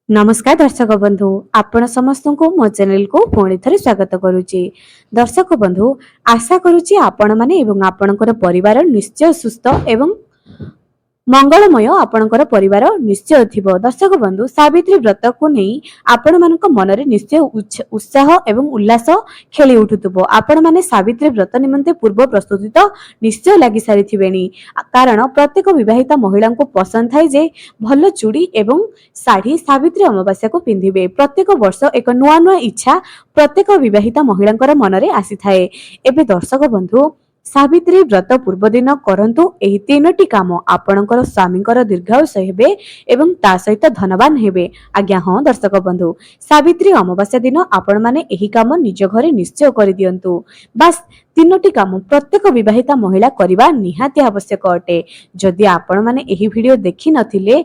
नमस्कार दर्शक बंधु आपण समस्त को मो चैनल को पुणी थे स्वागत करुच्ची। दर्शक बंधु आशा करुच्ची आपण माने एवं आपणकर परिवार निश्चय सुस्थ एवं मंगलमय आपणकर परिवार निश्चय थिबो। दर्शक बंधु सावित्री व्रत को नहीं आपण मानक मनरे निश्चय उत्साह एवं उल्लास खेली उठुथबो। आपण माने सावित्री व्रत निमंते पूर्व प्रस्तुति तो निश्चय लागि सारी थिबेनी, कारण प्रत्येक विवाहिता महिला को पसंद थाए जे भल चूड़ी एवं साड़ी सावित्री अमावास्या को पिंधिबे। प्रत्येक वर्ष एक नुआ नुआ इच्छा प्रत्येक विवाहिता महिलांकर मनरे आसी थाए। एबे दर्शक बंधु सावित्री व्रत पूर्व दिन करंतु एही तीनोटी काम आपणकर स्वामींकर दीर्घायुष हेबे एवं ता सहित धनवान हेबे। आज्ञा हाँ दर्शक बंधु सावित्री अमावास्या दिन आपण माने एही काम निज घरे निश्चय करि दियंतु। बास तीनोटी काम प्रत्येक विवाहिता महिला करिबा निहाती आवश्यक अटे। जदि आपण माने एही वीडियो देखि नथिले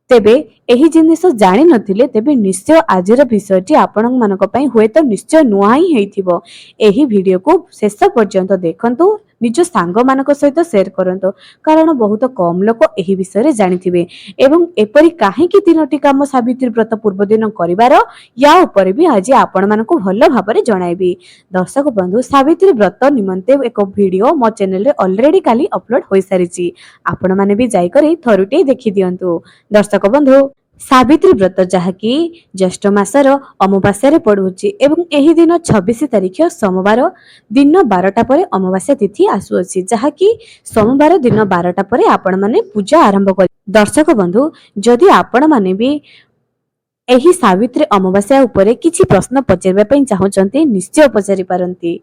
तेबे एही जिनिस जानि नथिले तेबे निश्चय आजिर विषयटी आपण मानक पई होय तो निश्चय नुआ ही हेइथिबो। एही वीडियो को शेष पर्यंत देखंतु, निज सांग मानक सहित शेयर करंतु, कारण बहुत कम लोक एही विषय जानिथिबे एवं एपरि काहे कि तीनोटी काम सावित्री व्रत पूर्व दिन करिवार या ऊपर भी आज आपण मानक भल भाबरे जणाइबी। दर्शक बंधु सावित्री व्रत निमंते एक वीडियो मो चैनल रे ऑलरेडी काली अपलोड होई सारिची, आपण माने भी जाई करी थरुटे देखि दियंतु। दर्शक बंधु सावित्री व्रत जहाँकि ज्येष्ठ मासर अमावास्या पड़ुछि एवं एही दिन 26 तारिख सोमवार दिन 12टा पर अमावास्या तिथि आसुअछि, जहाँकि सोमवार दिन 12टा पर आपण माने पूजा आरंभ कर। दर्शक बंधु जदि आपण माने भी एही सावित्री अमावास्या उपरे किछि प्रश्न पचारिबा पई चाहुचंती निश्चय पचारि पारंती।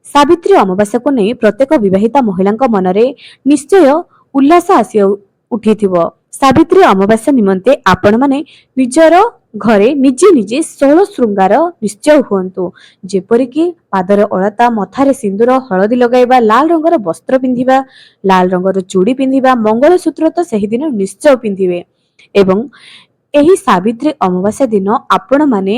सावित्री अमावास्या को नहीं प्रत्येक विवाहिता महिलांक मनरे निश्चय उल्लास आसी उठिथिबो। सावित्री अमावास्या निमंते आपण माने निजर घरे निजे निजे 16 श्रृंगार निश्चय हुअंतु, जेपरि कि पादर अलता, मथारे सिंदूर, हळदी लगाइबा, लाल रंगर वस्त्र पिंधिबा, लाल रंगर चूड़ी पिंधिबा, मंगलसूत्र तो सही दिन निश्चय पिंधिबे। एवं एही सावित्री अमावास्या दिन आपण माने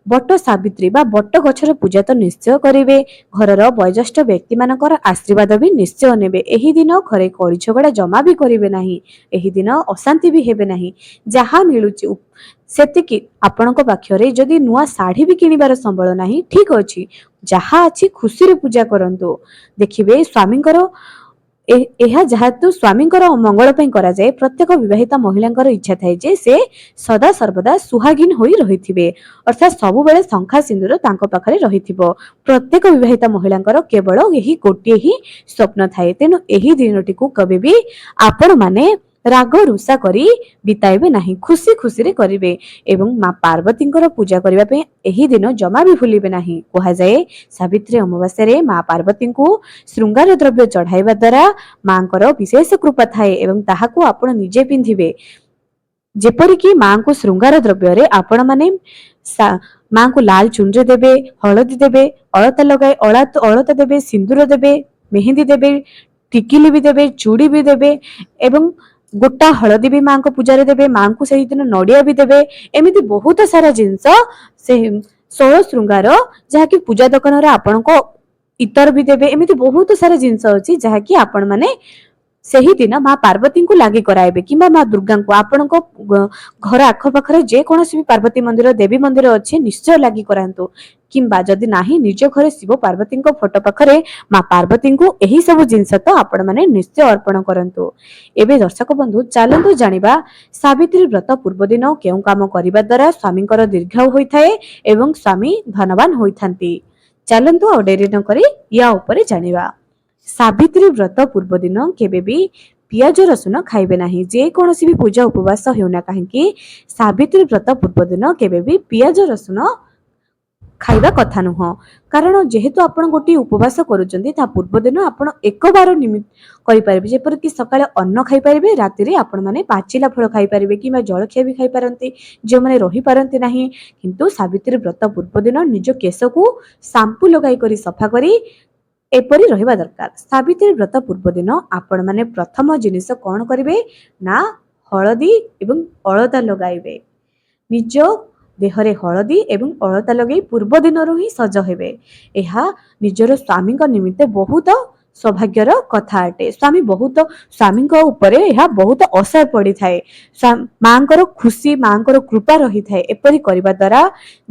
बट सावित्री बा बट गछर पूजा तो निश्चय करिवे। घरर वयोज्येष्ठ व्यक्ति मानकर आशीर्वाद भी निश्चय नेबे। एही दिन घरे कଳି झगड़ा जमा भी करिवे नाही। एही दिन अशांति भी हेबे नाही। जहा मिलुची सेतिकी आपणक पाखरे जदि नुआ साड़ी भी किनिबार संबल नाही, ठीक अछि, जहा अछि खुशी रे पूजा करंतु। देखिबे स्वामींकर एहा जहातु स्वामींकर मंगल पई करा जाए, प्रत्येक विवाहिता महिलांकर इच्छा थाए जे से सदा सर्वदा सुहागिन होई रहिथिबे, अर्थात सब बेले शंखा सिंदूर तांको पाखरे रहिथिबो। प्रत्येक विवाहिता महिलांकर केवल एही गोटे ही स्वप्न थाए। तेनु एही दिनटी को कबे भी आपण माने राग रुषा करी बिताइबे नाही, खुशी खुशी रे करिवे एवं मां पार्वतींकर पूजा करिबा पे एही दिन जमा भी भूलिबे नाही। कहा जाए सावित्री अमावास्या रे मां पार्वती को श्रृंगार द्रव्य चढ़ाइबा द्वारा मांकर विशेष कृपा थाए एवं ताहाकू आपण निजे पिंधिबे। जेपरि कि मां को श्रृंगार द्रव्य रे आपण माने मां को लाल चुनरी देबे, हळदी देबे, अलता लगाए अलता देबे, सिंदूर देबे, मेहंदी देबे, टिकिली भी देबे, चूड़ी भी देबे एवं गोटा हळदी भी मां को पूजा रे देबे। मां को सही दिन नडिया भी देबे। एमिति बहुत सारा जिंस से 16 श्रृंगार जहा कि पूजा दुकान रे आपण को इतर भी देबे। एमिति बहुत सारा जिंस अछि जहा कि आपण माने सही दिन मां पार्वती को लागी कराइबे किंबा मां दुर्गा को आपण को घर आख पाखरे जे कोनोसी भी पार्वती मंदिर देवी मंदिर अछि निश्चय लागी करांतु, किंबा जदि नाही निज घरे शिव पार्वती को फोटो पाखरे मां पार्वती को एही सब जिंस तो आपण माने निश्चय अर्पण करंतु। एबे दर्शक बंधु चलंतु जानिबा सावित्री व्रत पूर्व दिन केउ काम करिबा द्वारा स्वामींकर दीर्घायु होइथाए एवं स्वामी धनवान होइथांती। चलंतु आ डेरी न करी या ऊपर जानिबा। सावित्री व्रत पूर्व दिन केबे भी पियाज रसुन खाइबे नाही। जे कोनोसी भी पूजा उपवास हेउना काहेकि सावित्री व्रत पूर्व दिन केबे भी पियाज रसुन खाइबा कथा नुह, कारण जेहेतु आपण गोटी उपवास करूचंती ता पूर्व दिन आपण एक बार निमित्त करि परिबे, जेपर कि सकाळे अन्न खाइ परिबे, राति रे आपण माने पाचिला फळ खाइ परिबे किबा जळखिया भी खाइ पारंती जे माने रहि पारंती नाही। किंतु सावित्री व्रत पूर्व दिन निज केश को शैम्पू लगाई करी सफा करी एपरी रहिबा दरकार। सावित्री व्रत पूर्व दिन आपण माने प्रथम जिनिस कोन करिवे ना हळदी एवं अलता लगाइबे। निज देहरे हळदी एवं अलता लगे पूर्व दिन ही सज हेबे। एहा निजर स्वामी निमित्ते बहुत सौभाग्यर कथा अटे। स्वामी बहुत स्वामी उपरे यह बहुत असर पड़ी थाए। मांकर खुशी मांकर कृपा रही थाए। एपरि करिबा द्वारा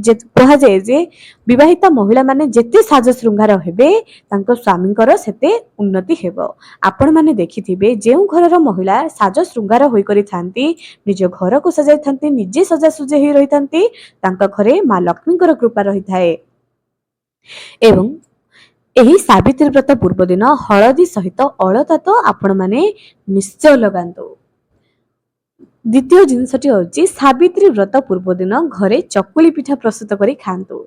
कहा जाए जे विवाहिता महिला माने जेते साज श्रृंगार हेबे तांको स्वामींकर सेते उन्नति हेबो। आपण माने देखिथिबे जेउ घरर महिला साज श्रृंगार होई करि थांती निज घर को सजाई थांती निजे सजासुजे होई रही थांती तांका घरे मां लक्ष्मींकर कृपा रही थाए। एवं एही सावित्री व्रत पूर्व दिन हलदी सहित अलता तो आपण माने निश्चय लगांतु। द्वितीय जिनसटी होची सावित्री व्रत पूर्व दिन घरे चकुली पिठा प्रस्तुत करी खांतु।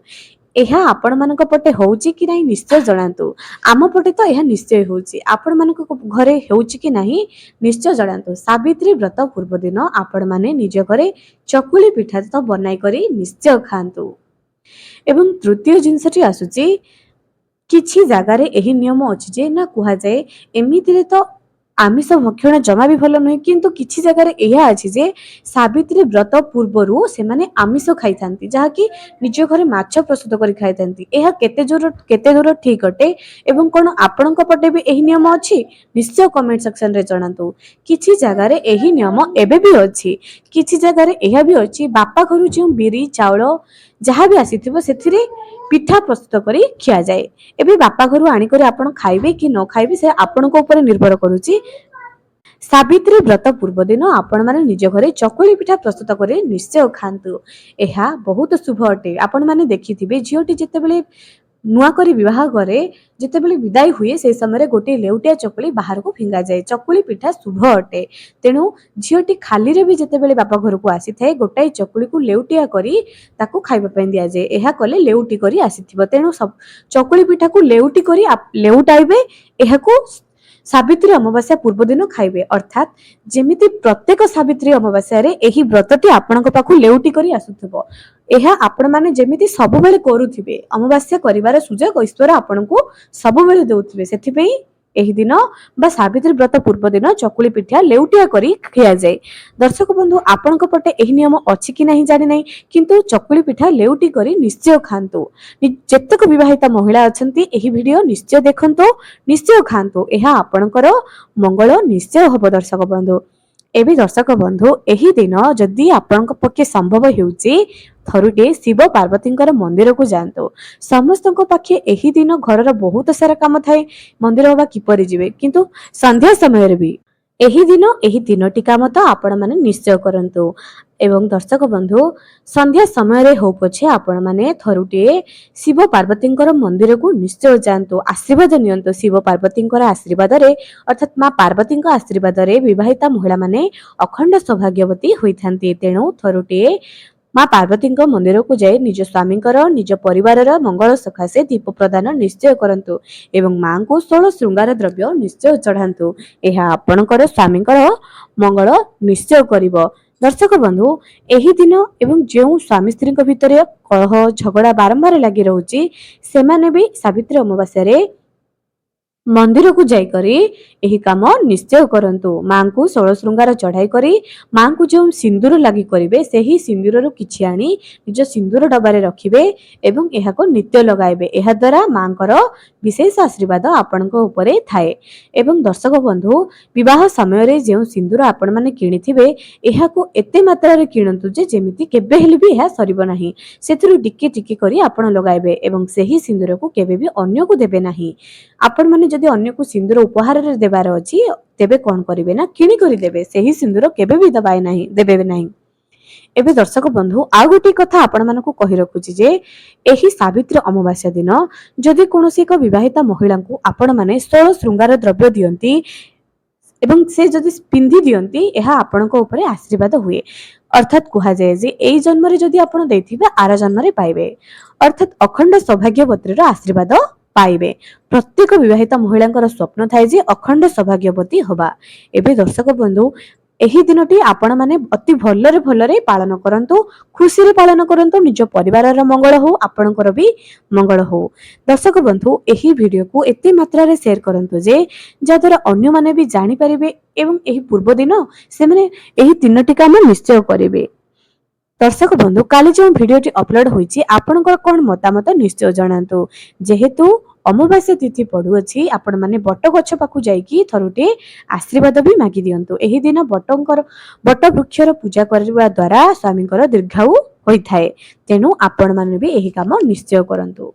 एहा आपण मानक पटे होउची कि नाही निश्चय जणांतु। आम पटे तो एहा निश्चय होउची। आपण मानक घरे होउची कि नाही निश्चय जणांतु। सावित्री व्रत पूर्व दिन आपण माने निज घरे चकुली पिठा तो बनाई करी निश्चय खांतु। एवं तृतीय जिनसटी आसुची किछि जगारे एही नियम अछि जे ना कुहा जाए एमितिरे तो आमिष भक्षण जमा भी भल नुहे किंतु किछि जगारे एहा अछि जे सावित्री व्रत पूर्वरु से माने आमिष खाइ थांती जहा कि निज घरे माछ प्रस्तुत करी खाइ थांती। एहा केते दूर ठीक अटे एवं कोन आपणक पटे भी एही नियम अछि निश्चय कमेंट सेक्शन रे जणांतु। किछि जगारे एही नियम एबे भी अछि किछि जगारे एहा भी अछि बापा घरु जे बिरी चाउल जहा भी आसीथिबो सेथिरे पिठा प्रस्तुत करी खिया जाए। एबे बापा घरु आनी करी आपण खाइबे कि न खाइबे से आपणक ऊपर निर्भर करूची। सावित्री व्रत पूर्व दिन आपण माने निज घरे चकुली पिठा प्रस्तुत करे निश्चय खांतु। एहा बहुत शुभ अटे। आपण माने देखिथिबे झियोटी जेतेबेले नुआ करी विवाह करे जेतेबेले विदाई हुए से समय गोटे लेउटिया चकुली बाहर को फिंगा जाए। चकुली पिठा शुभ अटे तेणु झियोटी खाली रे भी जेतेबेले बापा घर को आसी थाए गोटाई चकुली को लेउटिया करी ताकू खाइबा पई दिया जाए। एहा कले लेउटी करी आसीथिबो तेणु सब चकुली पिठा को लेउटी करी लेउटाइबे। एहा को सावित्री अमावास्या पूर्व दिन खाइबे अर्थात जेमिति प्रत्येक सावित्री अमावास्या रे एही व्रतटी आपणक पाखु लेउटी करी आसुथिबो। एहा आपण माने जेमिति सब बेले करूथिबे अमावास्या करिवार सुजोग ईश्वर आपणकु सब बेले देउथिबे सेथि पई एही दिन बा सावित्री व्रत पूर्व दिन चकुली पिठा लेउटिया करी खिया जाए। दर्शक बंधु आपणक पटे एही नियम अछि कि नाही जानि नाही किंतु चकुली पिठा लेउटी करी निश्चय खांतु। जेतक विवाहिता महिला अछंती एही वीडियो निश्चय देखंतु निश्चय खांतु। एहा आपणकर मंगल निश्चय हबो। दर्शक बंधु एबे दर्शक बंधु एही दिन जदि आपणक पक्षे संभव हेउची थरुटे शिव पार्वतींकर मंदिर को जांतो। समस्तक पाखे एही दिन घरर बहुत सारा काम थाए मंदिर होबा किपरि जिवे किंतु संध्या समय रे भी एही दिन एही तीनोटी काम तो आपण माने निश्चय करंतु। एवं दर्शक बंधु संध्या समय रे हो पछे आपण माने थरुटे शिव पार्वतींकर मंदिर को निश्चय जांतो। आशीर्वाद नियंतो शिव पार्वतींकर आशीर्वाद रे अर्थात मां पार्वतींकर आशीर्वाद रे विवाहिता महिला माने अखंड सौभाग्यवती होई थांती। तेणु थरुटे मां पार्वतींक मंदिर को जाए निज स्वामींकर निज परिवारर मंगल सकाशे दीप प्रदान निश्चय करंतु एवं मां को 16 श्रृंगार द्रव्य निश्चय चढ़ांतु। एहा आपणकर स्वामींकर मंगल निश्चय करिवो। दर्शक बंधु एही दिन एवं जेउ स्वामी स्त्री भितर कलह झगड़ा बारंबार लगी रहुची सेमाने भी सावित्री अमावास्या रे मंदिर को जाई करी एही काम निश्चय करंतु। मां को 16 श्रृंगार चढ़ाई करी मां को जो सिंदूर लागि करिवे सेही सिंदूर रु किछि आनी निज सिंदूर डबारे रखिबे एवं एहा को नित्य लगाइबे। एहा द्वारा मांकर विशेष आशीर्वाद आपणक उपरे थाए। एवं दर्शक बंधु विवाह समय रे जे सिंदूर आपण माने किनिथिबे एहा को एते मात्रा रे किनंतु जे जेमिति केबे हेले भी एहा सरिबो नाही। सेथिरु टिके टिके करी आपण लगाइबे एवं सेही सिंदूर को केबे भी अन्य को देबे नाही। आपण माने जदि अन्य को सिंदूर उपहार रे देबार अछि तेबे कोन करिवे ना किनि करि देबे सेही सिंदूर केबे भी दबाय नाही देबे नाही। एबे दर्शक बंधु आ गोटी कथा आपण मानकु कहि रखुची जे एही सावित्री अमावास्या दिन जदि कोनोसी एक विवाहिता महिला को आपण माने 16 श्रृंगार द्रव्य दियंती एवं से जदि पिंधि दियंती एहा आपणक ऊपर आशीर्वाद हुए। अर्थात कुहा जाए जे एई जन्म रे जदि आपण देथिबे आरा जन्म रे पाइबे अर्थात अखंड सौभाग्यवती रो आशीर्वाद पाइबे। प्रत्येक विवाहिता महिलांकर स्वप्न थाए जे अखंड सौभाग्यवती होबा। एबे दर्शक बंधु एही दिनटी आपण माने अति भलरे पालन करंतु खुशी रे पालन करंतु निज परिवार रो मंगल हो आपणकर भी मंगल हो। दर्शक बंधु एही वीडियो को एते मात्रा रे शेयर करंतु जे जदर अन्य माने भी जानि परिबे एवं एही पूर्व दिन से माने एही तीनोटी काम निश्चय करिवे। दर्शक बंधु काली जो भिडियोटी अपलोड होईची आपनकर कोन मतामत निश्चय जणांतु जेहेतु अमावास्या तिथि पडुअछि आपण माने बट गछ पाखु जाईकी थरुटे आशीर्वाद भी मागी दियंतु एही दिन बट वृक्षर पूजा करबा द्वारा स्वामीकर दीर्घायु होई थाए तेनु आपण माने भी एही काम निश्चय करंतु।